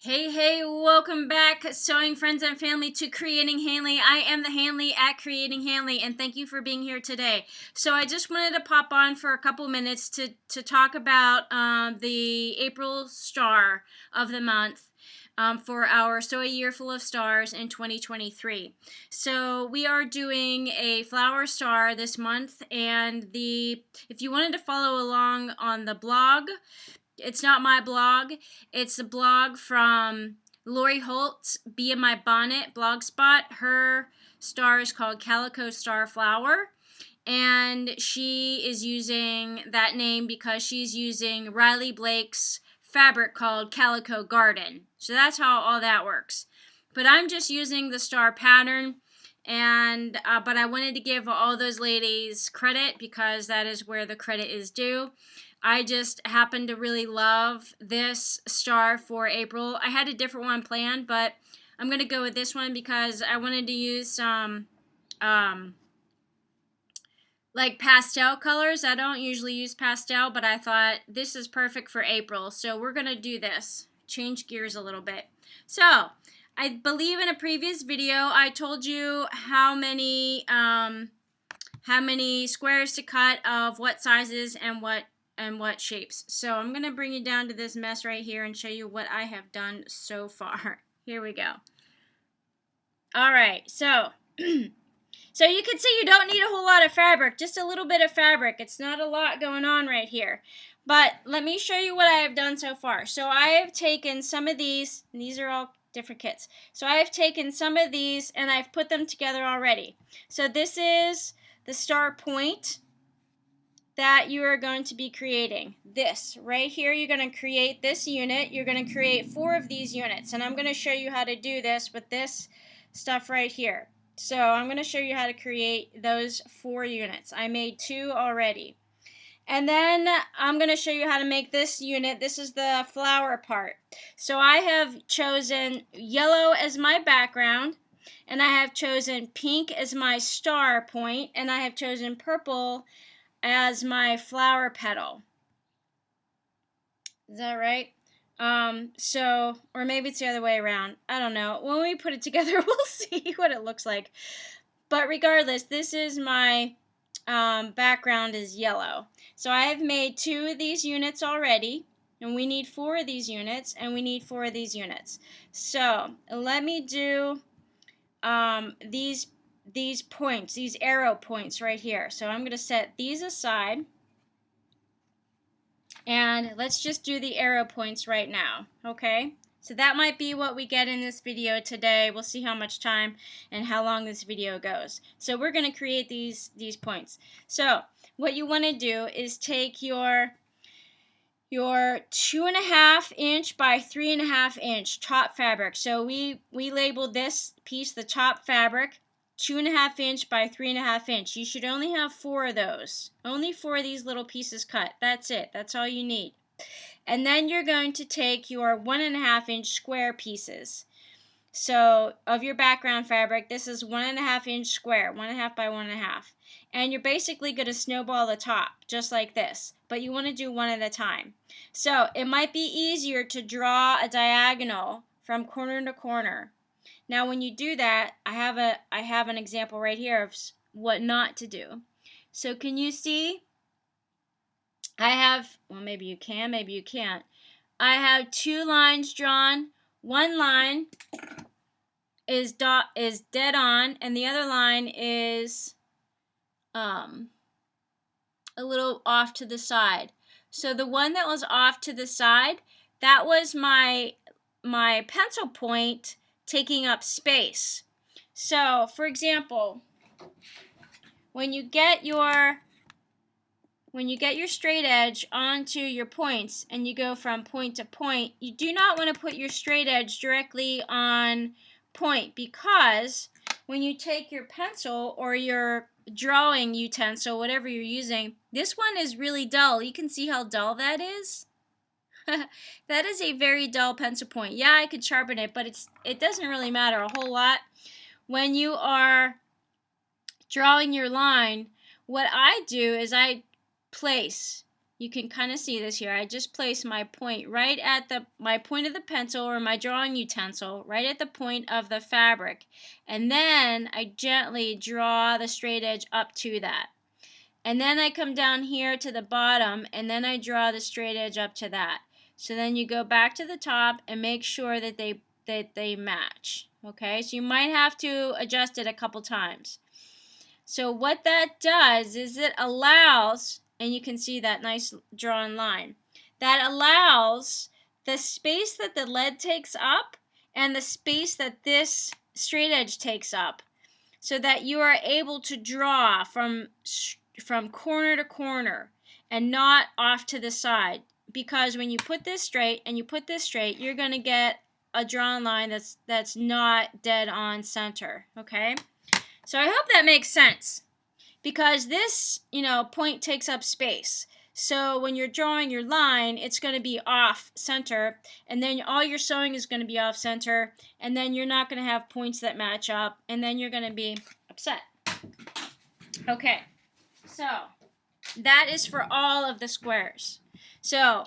Hey, welcome back, sewing friends and family, to Creating Hanley. I am the Hanley at Creating Hanley, and thank you for being here today. So I just wanted to pop on for a couple minutes to talk about the April star of the month. For our Sew a Year Full of Stars in 2023. So we are doing a flower star this month, and if you wanted to follow along on the blog, it's not my blog. It's a blog from Lori Holt's Be in My Bonnet blogspot. Her star is called Calico Star Flower. And she is using that name because she's using Riley Blake's fabric called Calico Garden. So that's how all that works. But I'm just using the star pattern. And but I wanted to give all those ladies credit because that is where the credit is due. I just happen to really love this star for April. I had a different one planned, but I'm going to go with this one because I wanted to use some like pastel colors. I don't usually use pastel, but I thought this is perfect for April. So we're going to do this. Change gears a little bit. So I believe in a previous video I told you how many squares to cut of what sizes and what shapes. So I'm going to bring you down to this mess right here and show you what I have done so far. Here we go. All right, so so you can see you don't need a whole lot of fabric, just a little bit of fabric. It's not a lot going on right here. But let me show you what I have done so far. So I have taken some of these, and these are all different kits. So I have taken some of these and I've put them together already. So this is the star point that you are going to be creating. This right here, you're going to create this unit. You're going to create 4 of these units, and I'm going to show you how to do this with this stuff right here. So I'm going to show you how to create those 4 units. I made 2 already. And then I'm going to show you how to make this unit. This is the flower part. So I have chosen yellow as my background, and I have chosen pink as my star point, and I have chosen purple as my flower petal. Is that right? Or maybe it's the other way around. I don't know. When we put it together, we'll see what it looks like. But regardless, this is my background is yellow. So I have made 2 of these units already, and we need 4 of these units, and we need 4 of these units. So let me do these points, these arrow points right here. So I'm going to set these aside, and let's just do the arrow points right now, okay? So that might be what we get in this video today. We'll see how much time and how long this video goes. So we're going to create these points. So what you want to do is take your 2.5 inch by 3.5 inch top fabric. So we labeled this piece the top fabric, 2.5 inch by 3.5 inch. You should only have 4 of those. Only 4 of these little pieces cut. That's it. That's all you need. And then you're going to take your 1.5 inch square pieces. So of your background fabric, this is 1.5 inch square, 1.5 by 1.5. And you're basically going to snowball the top, just like this. But you want to do one at a time. So it might be easier to draw a diagonal from corner to corner. Now when you do that, I have an example right here of what not to do. So can you see? I have, well, maybe you can, maybe you can't. I have 2 lines drawn. One line is dead on, and the other line is a little off to the side. So the one that was off to the side, that was my pencil point taking up space. So, for example, when you get your straight edge onto your points and you go from point to point, you do not want to put your straight edge directly on point, because when you take your pencil or your drawing utensil, whatever you're using, this one is really dull. You can see how dull that is. That is a very dull pencil point. Yeah, I could sharpen it, but it doesn't really matter a whole lot. When you are drawing your line, what I do is I place you can kind of see this here. I just place my point right at my point of the pencil or my drawing utensil, right at the point of the fabric. And then I gently draw the straight edge up to that. And then I come down here to the bottom, and then I draw the straight edge up to that. So then you go back to the top and make sure that they match. Okay, so you might have to adjust it a couple times. So what that does is it allows, and you can see that nice drawn line, that allows the space that the lead takes up and the space that this straight edge takes up, so that you are able to draw from corner to corner and not off to the side. Because when you put this straight and you put this straight, you're going to get a drawn line that's not dead on center. Okay? So I hope that makes sense, because this, point takes up space. So when you're drawing your line, it's going to be off center, and then all your sewing is going to be off center, and then you're not going to have points that match up, and then you're going to be upset. Okay, so that is for all of the squares. So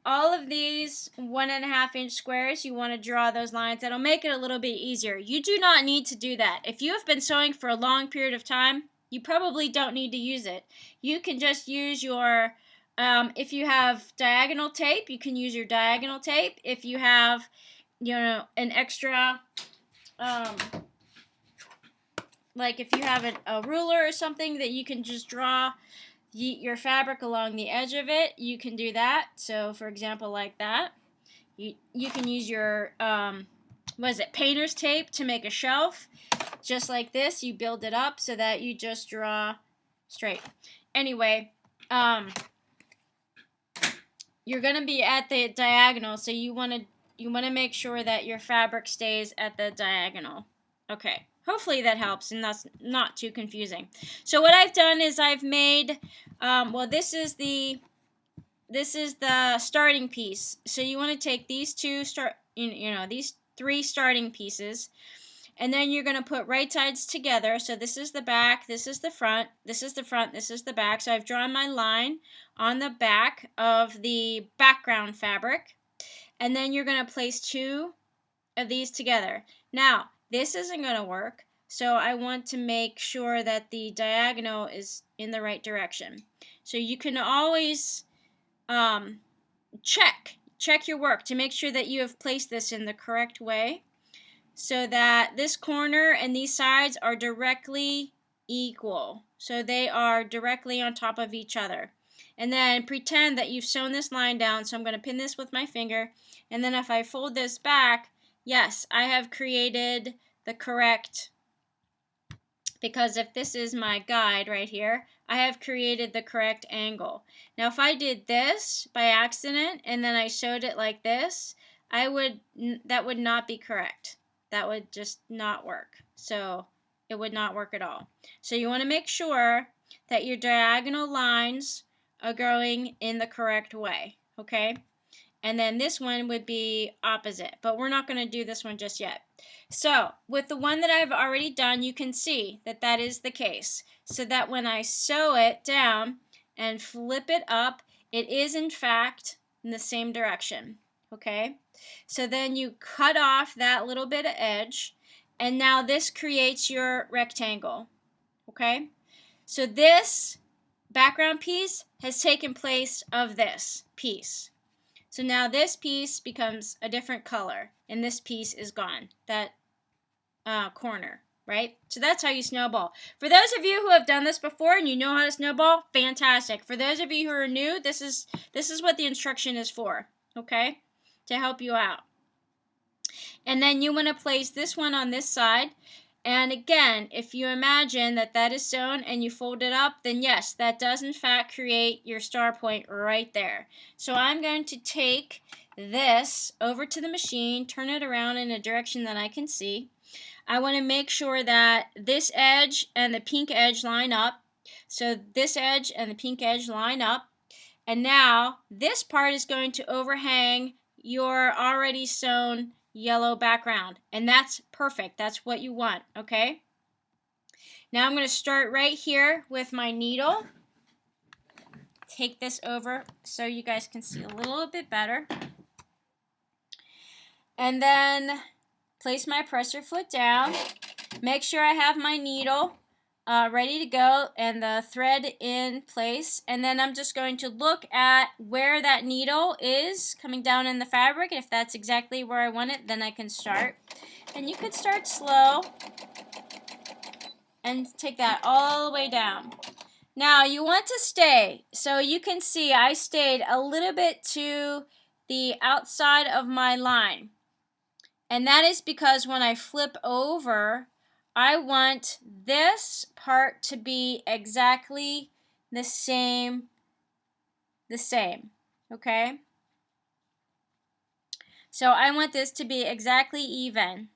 all of these 1.5 inch squares, you want to draw those lines. That'll make it a little bit easier. You do not need to do that. If you have been sewing for a long period of time, you probably don't need to use it. You can just use your, if you have diagonal tape, you can use your diagonal tape. If you have, an extra, like if you have a ruler or something that you can just draw your fabric along the edge of it, you can do that. So for example, like that. You can use your painter's tape to make a shelf. Just like this, you build it up so that you just draw straight. Anyway, you're going to be at the diagonal, so you want to make sure that your fabric stays at the diagonal. Okay. Hopefully that helps and that's not too confusing. So what I've done is I've made, this is the starting piece. So you want to take these these 3 starting pieces, and then you're going to put right sides together. So this is the back, this is the front, this is the front, this is the back. So I've drawn my line on the back of the background fabric, and then you're going to place 2 of these together. Now, this isn't going to work, so I want to make sure that the diagonal is in the right direction. So you can always check your work to make sure that you have placed this in the correct way, so that this corner and these sides are directly equal. So they are directly on top of each other. And then pretend that you've sewn this line down. So I'm going to pin this with my finger, and then if I fold this back, yes, I have created the correct, because if this is my guide right here, I have created the correct angle. Now if I did this by accident and then I sewed it like this, that would not be correct. That would just not work. So it would not work at all. So you want to make sure that your diagonal lines are going in the correct way, okay? And then this one would be opposite, but we're not going to do this one just yet. So with the one that I've already done, you can see that that is the case. So that when I sew it down and flip it up, it is in fact in the same direction, okay? So then you cut off that little bit of edge, and now this creates your rectangle, okay? So this background piece has taken place of this piece. So now this piece becomes a different color, and this piece is gone, that corner, right? So that's how you snowball. For those of you who have done this before and you know how to snowball, fantastic. For those of you who are new, this is what the instruction is for, okay? To help you out. And then you want to place this one on this side. And again, if you imagine that that is sewn and you fold it up, then yes, that does in fact create your star point right there. So I'm going to take this over to the machine, turn it around in a direction that I can see. I want to make sure that this edge and the pink edge line up. So this edge and the pink edge line up. And now this part is going to overhang your already sewn yellow background, and that's perfect. That's what you want, okay? Now I'm going to start right here with my needle, take this over so you guys can see a little bit better. And then place my presser foot down. Make sure I have my needle ready to go and the thread in place. And then I'm just going to look at where that needle is coming down in the fabric. If that's exactly where I want it, then I can start. And you could start slow and take that all the way down. Now you want to stay. So you can see I stayed a little bit to the outside of my line. And that is because when I flip over, I want this part to be exactly the same, okay? So I want this to be exactly even,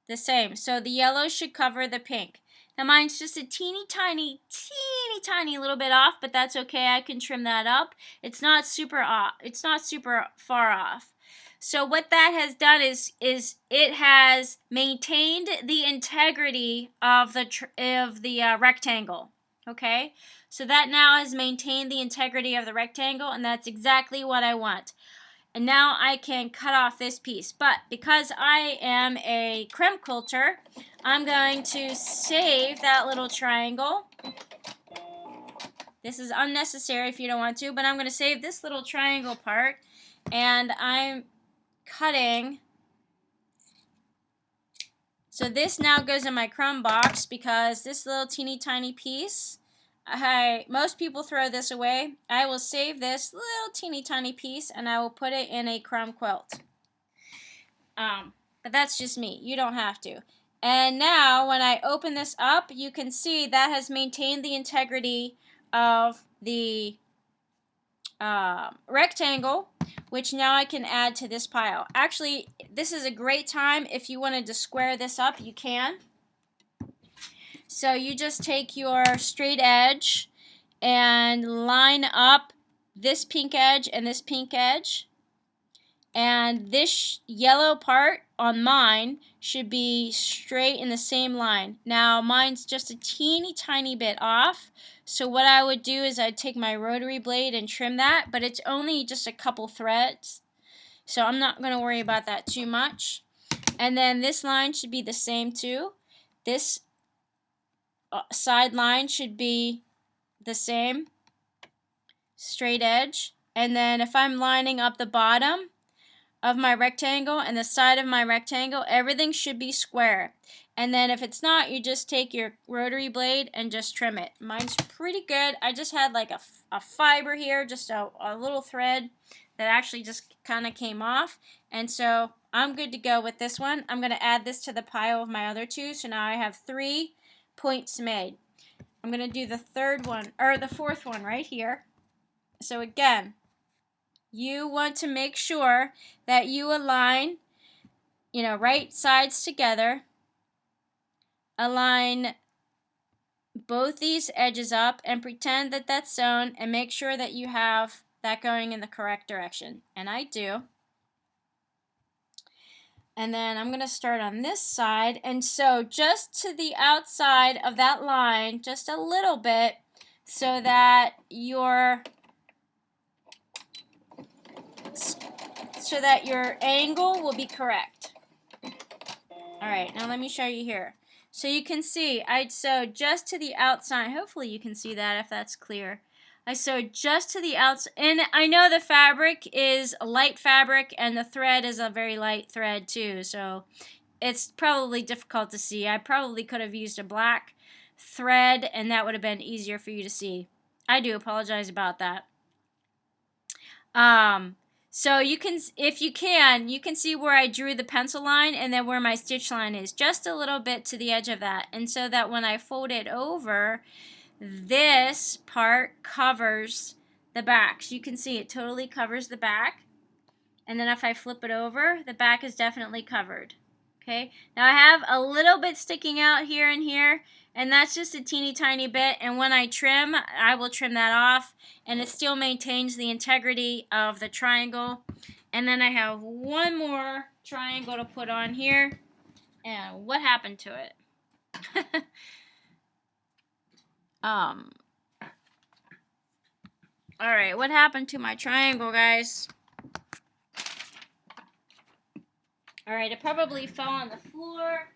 the same. So the yellow should cover the pink. Now mine's just a teeny tiny little bit off, but that's okay. I can trim that up. It's not super off. It's not super far off. So what that has done is it has maintained the integrity of the rectangle. Okay, so that now has maintained the integrity of the rectangle, and that's exactly what I want. And now I can cut off this piece. But because I am a creme quilter, I'm going to save that little triangle. This is unnecessary if you don't want to, but I'm going to save this little triangle part, and I'm cutting. So this now goes in my crumb box because this little teeny tiny piece, most people throw this away. I will save this little teeny tiny piece and I will put it in a crumb quilt. But that's just me. You don't have to. And now when I open this up, you can see that has maintained the integrity of the rectangle, which now I can add to this pile. Actually, this is a great time if you wanted to square this up, you can. So you just take your straight edge and line up this pink edge and this pink edge. And this yellow part on mine should be straight in the same line. Now mine's just a teeny tiny bit off. So what I would do is I'd take my rotary blade and trim that, but it's only just a couple threads. So I'm not going to worry about that too much. And then this line should be the same too. This side line should be the same, straight edge. And then if I'm lining up the bottom of my rectangle and the side of my rectangle, everything should be square. And then if it's not, you just take your rotary blade and just trim it. Mine's pretty good. I just had like a fiber here, just a little thread that actually just kind of came off. And so I'm good to go with this one. I'm going to add this to the pile of my other two. So now I have 3 points made. I'm going to do the fourth one right here. So again, you want to make sure that you align, right sides together. Align both these edges up and pretend that that's sewn and make sure that you have that going in the correct direction. And I do. And then I'm going to start on this side and sew just to the outside of that line, just a little bit, so that your angle will be correct. Alright, now let me show you here. So you can see I'd sew just to the outside. Hopefully you can see that if that's clear. I sewed just to the outside. And I know the fabric is a light fabric and the thread is a very light thread too. So it's probably difficult to see. I probably could have used a black thread and that would have been easier for you to see. I do apologize about that. So you can, if you can see where I drew the pencil line and then where my stitch line is, just a little bit to the edge of that. And so that when I fold it over, this part covers the back. So you can see it totally covers the back. And then if I flip it over, the back is definitely covered. Okay, now I have a little bit sticking out here and here, and that's just a teeny tiny bit, and when I trim, I will trim that off, and it still maintains the integrity of the triangle. And then I have one more triangle to put on here, and what happened to it? Alright, what happened to my triangle, guys? Alright, it probably fell on the floor.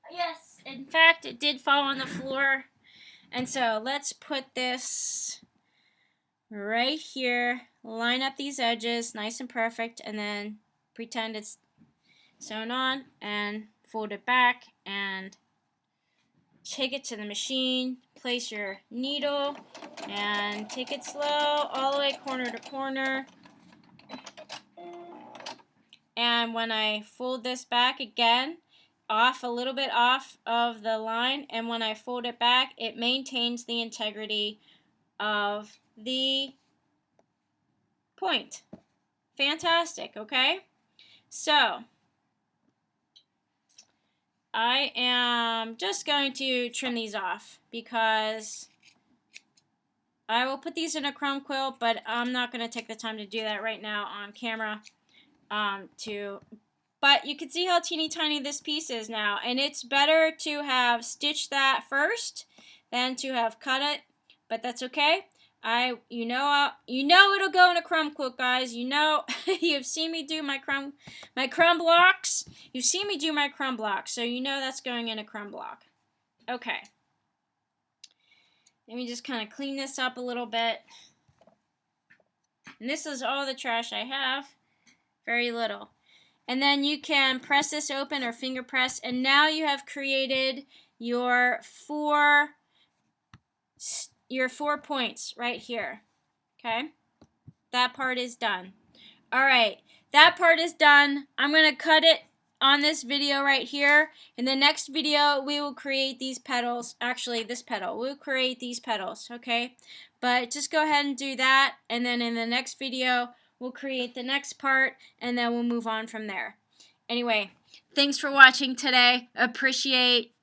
Yes, in fact, it did fall on the floor. And so let's put this right here. Line up these edges nice and perfect, and then pretend it's sewn on and fold it back and take it to the machine. Place your needle and take it slow all the way corner to corner. And when I fold this back again, off a little bit off of the line, and when I fold it back, it maintains the integrity of the point. Fantastic, okay? So I am just going to trim these off because I will put these in a chrome quilt, but I'm not going to take the time to do that right now on camera. But you can see how teeny tiny this piece is now, and it's better to have stitched that first than to have cut it, but that's okay. You know it'll go in a crumb quilt, guys. You know, you've seen me do my crumb blocks. You've seen me do my crumb blocks, so you know that's going in a crumb block. Okay. Let me just kind of clean this up a little bit. And this is all the trash I have. Very little. And then you can press this open or finger press, and now you have created your four points right here. Okay? That part is done. Alright, that part is done. I'm going to cut it on this video right here. In the next video, we will create these petals. Actually, this petal. We'll create these petals, okay? But just go ahead and do that, and then in the next video, we'll create the next part, and then we'll move on from there. Anyway, thanks for watching today. Appreciate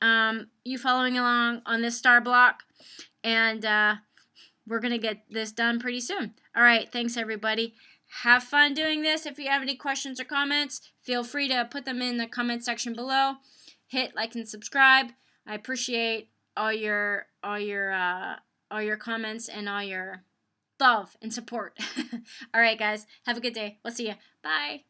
you following along on this star block, and we're going to get this done pretty soon. Alright, thanks everybody. Have fun doing this. If you have any questions or comments, feel free to put them in the comment section below. Hit like and subscribe. I appreciate all your comments and all your love and support. All right, guys. Have a good day. We'll see you. Bye.